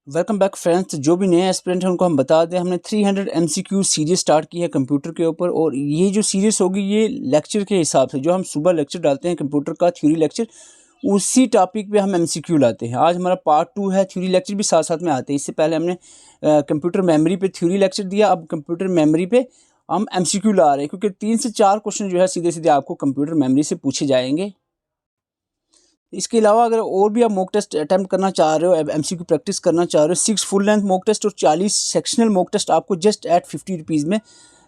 Welcome back friends. जो भी नए एस्पिरेंट हैं उनको हम बता दें, हमने 300 MCQ सीरीज स्टार्ट की है कंप्यूटर के ऊपर। और ये जो सीरीज होगी ये लेक्चर के हिसाब से, जो हम सुबह लेक्चर डालते हैं कंप्यूटर का थ्योरी लेक्चर, उसी टॉपिक पे हम MCQ लाते हैं। आज हमारा पार्ट 2 है, थ्योरी लेक्चर भी साथ साथ में आते हैं। इससे पहले हमने कंप्यूटर मेमोरी पे थ्योरी लेक्चर दिया, अब कंप्यूटर मेमोरी पे हम MCQ ला रहे हैं, क्योंकि 3 से 4 क्वेश्चन जो है सीधे सीधे आपको कंप्यूटर मेमोरी से पूछे जाएंगे। इसके अलावा अगर और भी आप मॉक टेस्ट अटैम्प्ट करना चाह रहे हो, MCQ प्रैक्टिस करना चाह रहे हो, 6 फुल लेंथ मॉक टेस्ट और 40 सेक्शनल मॉक टेस्ट आपको जस्ट एट 50 रुपीज़ में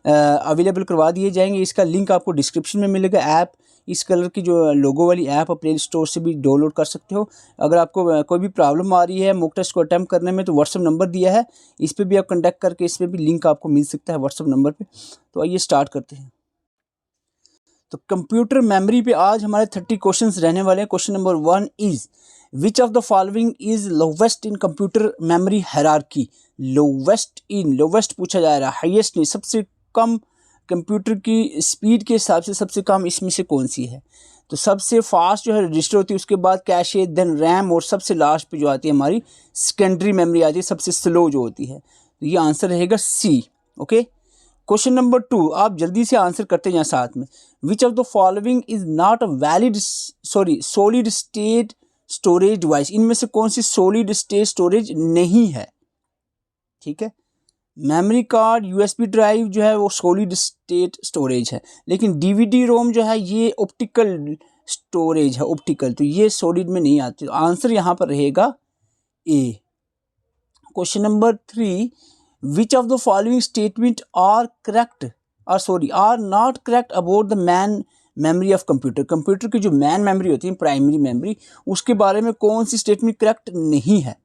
अवेलेबल करवा दिए जाएंगे। इसका लिंक आपको डिस्क्रिप्शन में मिलेगा। ऐप इस कलर की जो लोगो वाली ऐप प्ले स्टोर से भी डाउनलोड कर सकते हो। अगर आपको कोई भी प्रॉब्लम आ रही है मॉक टेस्ट को अटैम्प्ट करने में, तो व्हाट्सअप नंबर दिया है, इस पर भी आप कॉन्टैक्ट करके इस पर भी लिंक आपको मिल सकता है व्हाट्सअप नंबर पर। तो आइए स्टार्ट करते हैं। तो कंप्यूटर मेमोरी पे आज हमारे 30 क्वेश्चंस रहने वाले हैं। Question number 1 is which of the following is lowest in computer memory hierarchy. Lowest पूछा जा रहा है, हाईएस्ट नहीं, सबसे कम कंप्यूटर की स्पीड के हिसाब से सबसे कम इसमें से कौन सी है। तो सबसे फास्ट जो है रजिस्टर होती है, उसके बाद कैशे, देन रैम, और सबसे लास्ट पे जो आती है हमारी सेकेंडरी मेमोरी आती है, सबसे स्लो जो होती है। तो ये आंसर रहेगा सी। ओके, क्वेश्चन नंबर 2 आप जल्दी से आंसर करते जाएं साथ में। विच of the following is not a valid solid state storage device. इनमें से कौन सी सॉलिड स्टेट स्टोरेज नहीं है। ठीक है, मेमोरी कार्ड, USB ड्राइव जो है वो सॉलिड स्टेट स्टोरेज है, लेकिन DVD रोम जो है ये ऑप्टिकल स्टोरेज है, ऑप्टिकल, तो ये सॉलिड में नहीं आती। तो आंसर यहाँ पर रहेगा A. Question number 3 which of the following statement are not correct about the man memory of computer। Computer की जो मैन मेमोरी होती है, प्राइमरी मेमोरी, उसके बारे में कौन सी स्टेटमेंट करेक्ट नहीं है।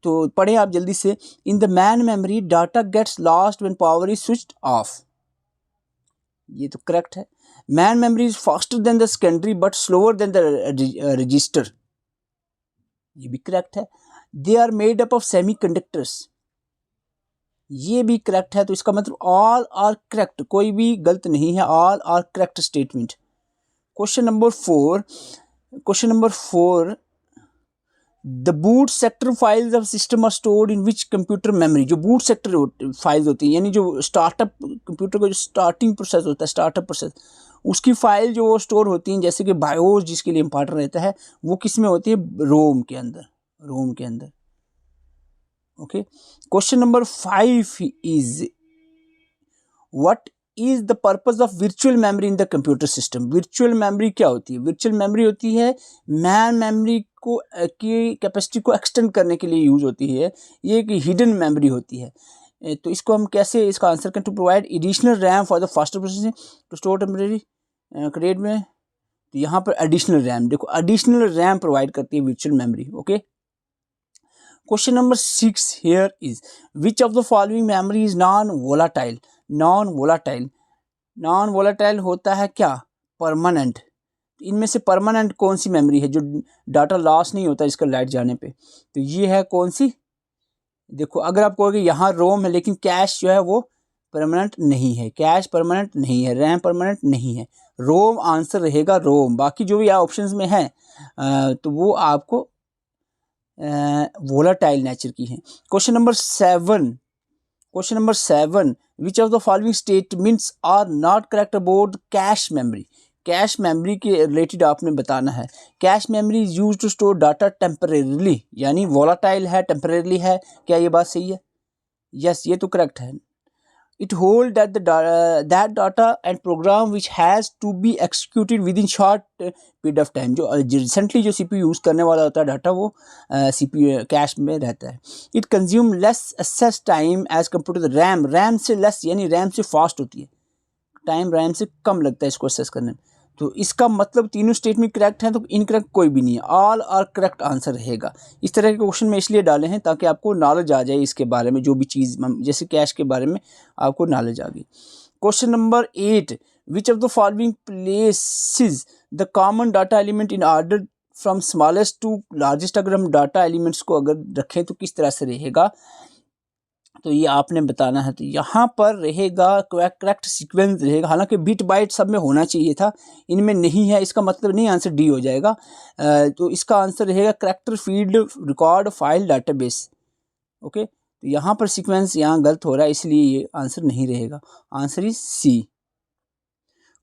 तो पढ़ें आप जल्दी से। In the main memory data gets lost when power is switched off, ये तो करेक्ट है। Main memory is faster than the secondary but slower than the register, ये भी करेक्ट है। They are made up of semiconductors, ये भी correct है। तो इसका मतलब ऑल आर करेक्ट, कोई भी गलत नहीं है, all are correct statement. Question number four the boot sector files of system are stored in which computer memory. जो बूट सेक्टर फाइल्स होती हैं, यानी जो स्टार्टअप कंप्यूटर का जो स्टार्टिंग प्रोसेस होता है, स्टार्टअप प्रोसेस, उसकी फाइल जो वो स्टोर होती हैं, जैसे कि बायोस जिसके लिए इम्पॉर्टेंट रहता है, वो किस में होती है, रोम के अंदर। Okay, question number 5 is what is the purpose of virtual memory in the computer system. Virtual memory क्या होती है। वर्चुअल मेमोरी होती है मैन मेमोरी को की कैपेसिटी को एक्सटेंड करने के लिए यूज होती है, ये एक हिडन मेमोरी होती है। तो इसको हम कैसे इसका आंसर करें। To provide additional RAM for the faster processing to store temporary create में, तो यहाँ पर एडिशनल रैम, देखो एडिशनल रैम प्रोवाइड करती है virtual memory. Okay, question number 6 here is which of the following memory is non-volatile। non-volatile होता है क्या, परमानेंट। इनमें से परमानेंट कौन सी मेमोरी है जो डाटा लॉस नहीं होता इसका लाइट जाने पे। तो ये है कौन सी, देखो अगर आप कहोगे यहाँ रोम है, लेकिन कैश जो है वो परमानेंट नहीं है, कैश परमानेंट नहीं है, रैम परमानेंट नहीं है, रोम आंसर रहेगा रोम। बाकी जो भी ऑप्शंस में है तो वो आपको वोलाटाइल नेचर की हैं। Question number 7 which of the following statements are not correct about cache memory. Cache memory के रिलेटेड आपने बताना है। Cache memory is use to store data temporarily, यानी वोलाटाइल है, टेम्परेरली है, क्या ये बात सही है। यस, ये तो करेक्ट है। It hold that that data and program which has to be executed within short period of time। जो रिसेंटली जो CPU यूज़ करने वाला होता है डाटा, वो CPU कैश में रहता है। It consume less access time as compared to the RAM से लेस, यानी रैम से फास्ट होती है, टाइम रैम से कम लगता है इसको एक्सेस करने में। तो इसका मतलब तीनों स्टेटमेंट करेक्ट हैं, तो इनकरेक्ट कोई भी नहीं है, ऑल आर करेक्ट आंसर रहेगा। इस तरह के क्वेश्चन में इसलिए डाले हैं ताकि आपको नॉलेज आ जाए इसके बारे में, जो भी चीज़ जैसे कैश के बारे में आपको नॉलेज आ गई। Question number 8 which of the following places the common data element in order from smallest to largest. अगर हम डाटा एलिमेंट्स को अगर रखें तो किस तरह से रहेगा, तो ये आपने बताना है। तो यहाँ पर रहेगा करेक्ट सीक्वेंस रहेगा, हालांकि बिट बाइट सब में होना चाहिए था, इनमें नहीं है, इसका मतलब नहीं आंसर डी हो जाएगा। तो इसका आंसर रहेगा character field record file database. Okay, तो यहाँ पर सीक्वेंस यहाँ गलत हो रहा है, इसलिए ये आंसर नहीं रहेगा। Answer is C.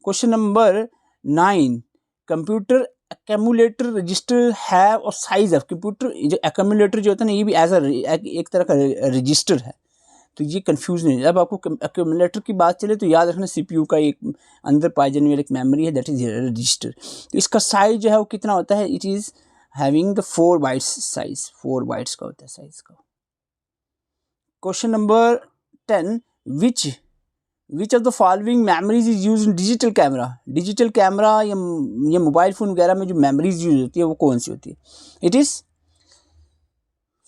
Question number 9, computer accumulator register have और साइज ऑफ। कंप्यूटर जो एक्यूमुलेटर जो होता है ना, ये भी एज एक तरह का रजिस्टर है, तो ये कंफ्यूज नहीं। जब आपको एक्यूमुलेटर की बात चले तो याद रखना सीपीयू का एक अंदर पाई जाने वाली एक मेमोरी है, दैट इज रजिस्टर। तो इसका साइज जो है वो कितना होता है, it is having the 4 bytes size, 4 bytes का होता है साइज का। Question number 10, which of the following memories is use in digital camera. Digital camera या मोबाइल फ़ोन वगैरह में जो मेमोरीज यूज होती है वो कौन सी होती है? It is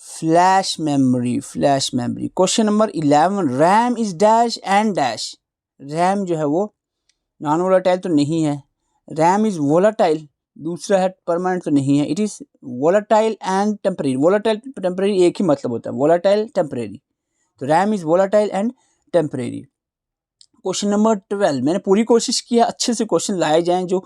flash memory, flash memory. Question number 11, RAM is dash and dash. RAM जो है वो नॉन वोलाटाइल तो नहीं है, रैम इज वोलाटाइल, दूसरा है परमानेंट तो नहीं है। It is volatile and temporary. Volatile temporary एक ही मतलब होता है, वोलाटाइल टेम्परेरी। तो RAM is volatile and temporary. Question number 12, मैंने पूरी कोशिश की है अच्छे से क्वेश्चन लाए जाएं जो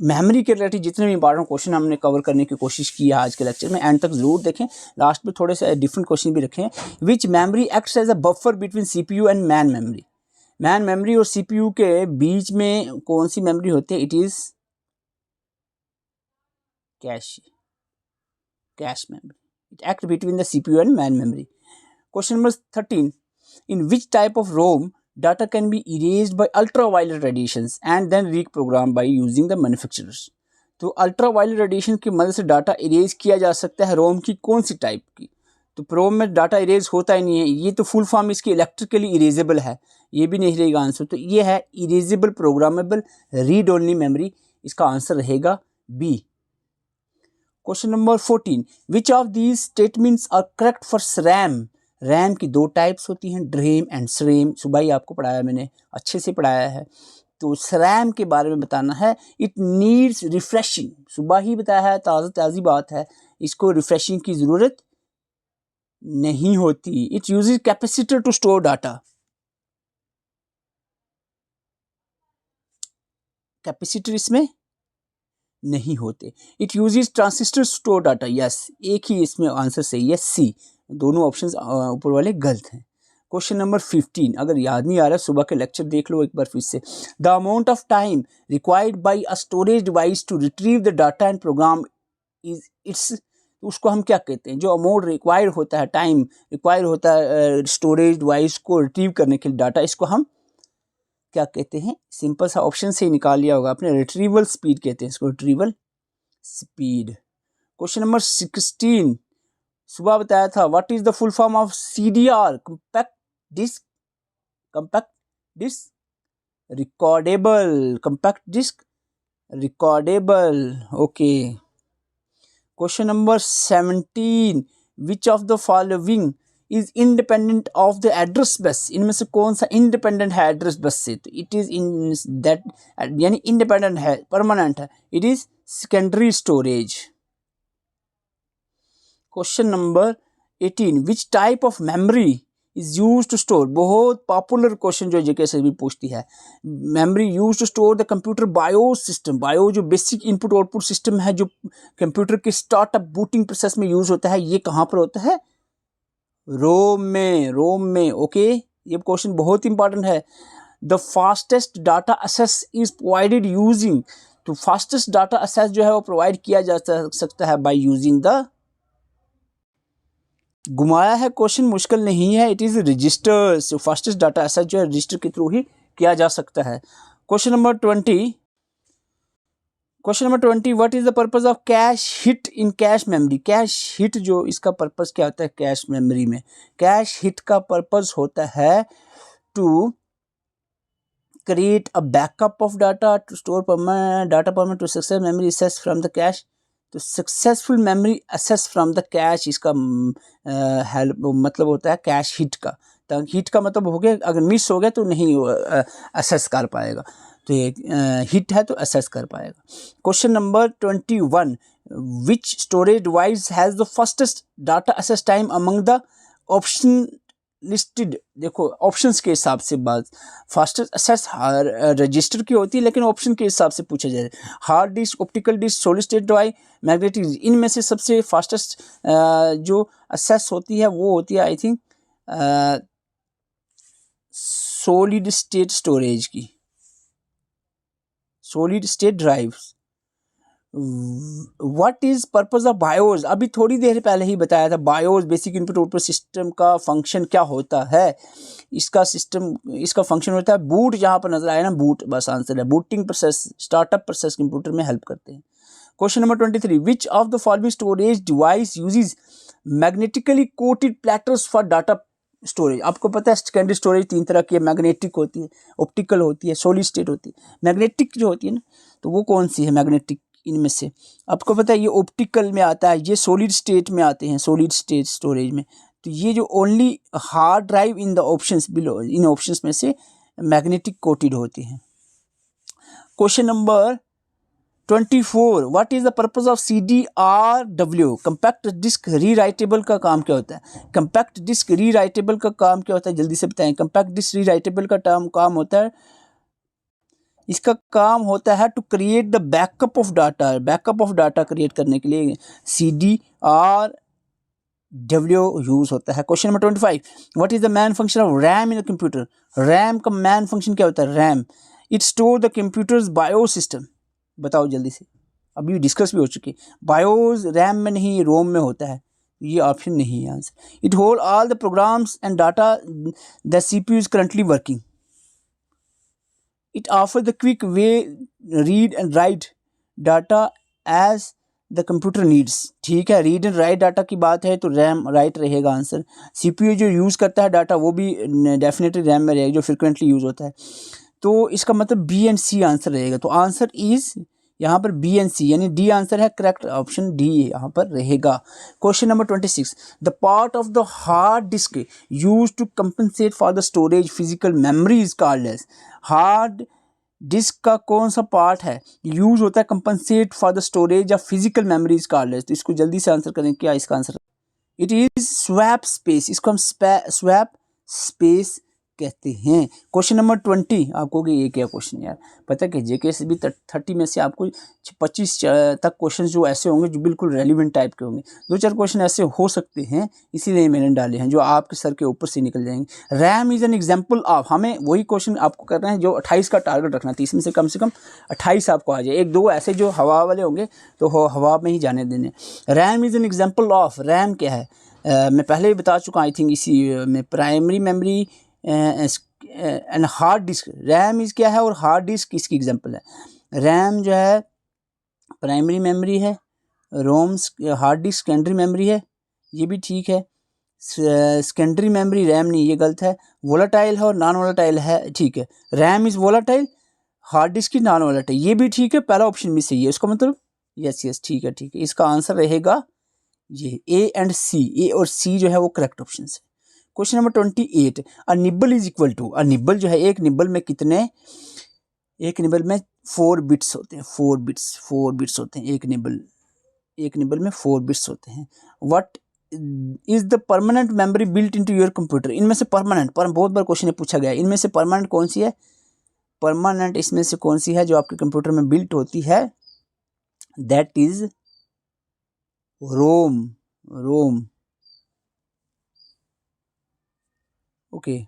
मेमोरी के रिलेटेड जितने भी इंपॉर्टेंट क्वेश्चन हमने कवर करने की कोशिश की है आज के लेक्चर में। एंड तक ज़रूर देखें, लास्ट में थोड़े से डिफरेंट क्वेश्चन भी रखे हैं। Which memory acts as a buffer between CPU and main memory. Main memory और सीपीयू के बीच में कौन सी मेमोरी होती है? It is cache, cache memory. It act between the CPU and main memory. Question number 13, in which type of ROM data can be erased by ultraviolet radiations and then reprogrammed by using the manufacturers। तो ultraviolet radiation की मदद से data erase किया जा सकता है रोम की कौन सी टाइप की? तो प्रोम में डाटा इरेज होता ही नहीं है, ये तो फुल फॉर्म इसकी इलेक्ट्रिकली इरेजेबल है, ये भी नहीं रहेगा आंसर। तो ये है erasable programmable read only memory, इसका आंसर रहेगा B. Question number 14, which of these statements are correct for RAM. RAM की 2 टाइप्स होती हैं, ड्रेम एंड सरेम। सुबह ही आपको पढ़ाया, मैंने अच्छे से पढ़ाया है। तो सरेम के बारे में बताना है। इट नीड्स रिफ्रेशिंग, सुबह ही बताया है, ताज़ी बात है, इसको रिफ्रेशिंग की ज़रूरत नहीं होती। It uses capacitor to store data, capacitor इसमें नहीं होते। It uses transistor store data, yes, एक ही इसमें आंसर सही है, सी। दोनों ऑप्शंस ऊपर वाले गलत हैं। क्वेश्चन नंबर 15, अगर याद नहीं आ रहा सुबह के लेक्चर देख लो एक बार फिर से। The amount of time required by a storage device to retrieve the data and program is its, उसको हम क्या कहते हैं? जो अमाउंट रिक्वायर होता है, टाइम रिक्वायर होता है स्टोरेज डिवाइस को रिट्रीव करने के लिए डाटा, इसको हम क्या कहते हैं? सिंपल सा ऑप्शन से ही निकाल लिया होगा आपने, रिट्रीवल स्पीड कहते हैं इसको, रिट्रीवल स्पीड। क्वेश्चन नंबर 16, सुबह बताया था, what is the full form of CDR? Compact disc, compact disc recordable, compact disc recordable. Okay. Question number 17, which of the following is independent of the address bus. इनमें से कौन सा independent है address bus से? तो it is in that, यानी independent है, permanent है, it is secondary storage. Question number 18, which type of memory is use to store. बहुत पॉपुलर क्वेश्चन जो जीके से भी पूछती है। Memory use to store the computer BIOS system. Bio जो बेसिक इनपुट आउटपुट सिस्टम है जो कंप्यूटर के स्टार्टअप बूटिंग प्रोसेस में यूज होता है, ये कहाँ पर होता है? रोम में, रोम में। ओके, ये क्वेश्चन बहुत इंपॉर्टेंट है। The fastest data access is provided using, तो फास्टेस्ट डाटा एक्सेस जो है वो प्रोवाइड किया जा सकता है बाय यूजिंग द, घुमाया है क्वेश्चन, मुश्किल नहीं है, it is register. Fastest data access जो है रजिस्टर के थ्रू ही किया जा सकता है। Question number 20, what is the purpose of cache hit in cash memory. Cache hit जो इसका पर्पस क्या होता है कैश मेमोरी में? कैश हिट का पर्पस होता है to create a backup of data to store data permanent to success memory access from the cache। तो successful memory access from the cache, इसका मतलब होता है कैश हिट का। तो हिट का मतलब हो गया अगर मिस हो गया तो नहीं एक्सेस कर पाएगा, तो ये हिट है तो एक्सेस कर पाएगा। Question number 21, which storage device has the fastest data access time among the option listed, देखो ऑप्शंस के हिसाब से बात, फास्टेस्ट एक्सेस रजिस्टर की होती है, लेकिन ऑप्शन के हिसाब से पूछा जाए। Hard disk, optical disc, solid state drive, magnetic, इनमें से सबसे फास्टेस्ट जो एक्सेस होती है वो होती है I think solid state storage की, solid state drive. What is purpose of BIOS, अभी थोड़ी देर पहले ही बताया था, BIOS basic input output system का फंक्शन क्या होता है। इसका सिस्टम, इसका फंक्शन होता है बूट, जहाँ पर नजर आया ना बूट, बस आंसर है booting process, startup process computer में हेल्प करते हैं। Question number 23, which of the following storage device uses magnetically coated platters for data storage. आपको पता है सेकेंडरी स्टोरेज तीन तरह की है, मैग्नेटिक होती है, ऑप्टिकल होती है, सॉलिड स्टेट होती है। मैग्नेटिक जो होती है ना, तो वो कौन सी है मैग्नेटिक इनमें से? आपको पता है ये ऑप्टिकल में आता है, ये सॉलिड स्टेट में आते हैं, सॉलिड स्टेट स्टोरेज में। तो ये जो only hard drive in the options below, इन ऑप्शंस में से मैग्नेटिक कोटेड होती हैं। Question number 24, what is the purpose of CDRW, compact disc rewritable का काम क्या होता है? कंपैक्ट डिस्क रीराइटेबल का काम क्या होता है, जल्दी से बताएं। कंपैक्ट डिस्क रीराइटेबल का काम होता है, इसका काम होता है to create the backup of data, backup of data create करने के लिए CDRW यूज होता है। Question number 25, what is the main function of RAM in a computer, RAM का मैन फंक्शन क्या होता है? RAM, it store the computer's BIOS system, बताओ जल्दी से, अभी डिस्कस भी हो चुकी। बायोस रैम में नहीं, रोम में होता है, ये ऑप्शन नहीं है answer. It hold all the programs and data the CPU is currently working. It offers the quick way read and write data as the computer needs। ठीक है, रीड एंड राइट डाटा की बात है तो RAM right रहेगा answer. CPU जो use करता है डाटा वो भी डेफिनेटली रैम में रहेगा, जो फ्रिक्वेंटली यूज़ होता है। तो इसका मतलब B एंड C आंसर रहेगा। तो आंसर इज यहाँ पर B एंड C, यानी D आंसर है, करेक्ट ऑप्शन D यहाँ पर रहेगा। Question number 26, the part of the hard disk use to compensate for the storage physical memory is called as. Hard disk का कौन सा पार्ट है यूज होता है compensate for the storage of physical memory is called as? तो इसको जल्दी से आंसर करें, क्या इसका answer? It is swap space, इसको हम स्वैप स्पेस कहते हैं। क्वेश्चन नंबर 20, आपको ये क्या क्वेश्चन यार, पता है कि जेके से भी 30 में से आपको 25 तक क्वेश्चन जो ऐसे होंगे जो बिल्कुल रेलिवेंट टाइप के होंगे। दो चार क्वेश्चन ऐसे हो सकते हैं, इसीलिए मैंने डाले हैं, जो आपके सर के ऊपर से निकल जाएंगे। RAM is an example of, हमें वही क्वेश्चन आपको करना है जो 28 का टारगेट रखना है, 30 में से कम 28 आपको आ जाए। एक दो ऐसे जो हवा वाले होंगे तो हवा में ही जाने देने। RAM is an example of, RAM क्या है? मैं पहले ही बता चुका, आई थिंक इसी में, primary memory and hard disk. RAM is क्या है और हार्ड डिस्क इसकी एग्जांपल है। रैम जो है प्राइमरी मेमोरी है, roams hard disk secondary memory है, ये भी ठीक है। सेकेंडरी मेमोरी रैम नहीं, ये गलत है। वोलाटाइल है और नॉन वोलाटाइल है, ठीक है। RAM is volatile, hard disk की नॉन वोलाटाइल, ये भी ठीक है। पहला ऑप्शन भी सही है, इसका मतलब यस ठीक है, ठीक है। इसका आंसर रहेगा ये A एंड C, A और C जो है वो करेक्ट ऑप्शन है। Question number 28, a nibble is equal to, a nibble जो है एक निब्बल में कितने, एक निब्बल में 4 बिट्स होते हैं, 4 बिट्स होते हैं एक निब्बल में 4 बिट्स होते हैं। What is the permanent memory built into your computer, इनमें से परमानेंट, बहुत बार क्वेश्चन में पूछा गया है, इनमें से परमानेंट कौन सी है? परमानेंट इसमें से कौन सी है जो आपके कंप्यूटर में बिल्ट होती है? That is ROM. ओके,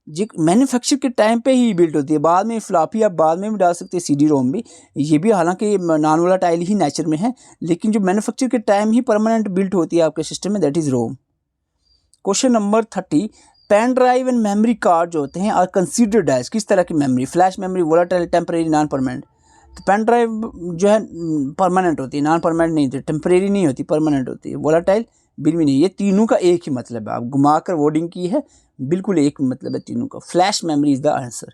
जी मैन्युफैक्चर के टाइम पे ही बिल्ट होती है, बाद में फ्लॉपी आप बाद में भी डाल सकते हैं, CD रोम भी, ये भी हालांकि नॉन वोलाटाइल ही नेचर में है, लेकिन जो मैन्युफैक्चर के टाइम ही परमानेंट बिल्ट होती है आपके सिस्टम में, that is ROM. Question number 30, pen drive and memory card जो होते हैं आर कंसीडर्ड एज, किस तरह की memory? Flash memory, volatile, temporary, non permanent. तो पेन ड्राइव जो है परमानेंट होती है, नॉन परमानेंट नहीं होती, टेम्परेरी नहीं होती, परमानेंट होती है। वोलाटाइल बिल्कुल नहीं, ये तीनों का एक ही मतलब है, आप घुमाकर वर्डिंग की है, बिल्कुल एक मतलब है तीनों का। Flash memory is the answer.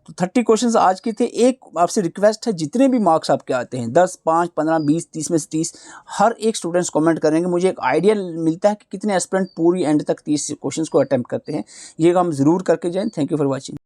तो 30 क्वेश्चंस आज के थे। एक आपसे रिक्वेस्ट है, जितने भी मार्क्स आपके आते हैं 10, 5, 15, 20, 30 में से 30, हर एक स्टूडेंट्स कमेंट करेंगे, मुझे एक आइडिया मिलता है कि कितने एस्पिरेंट पूरी एंड तक 30 क्वेश्चंस को अटेम्प्ट करते हैं। ये काम ज़रूर करके जाएं। Thank you for watching.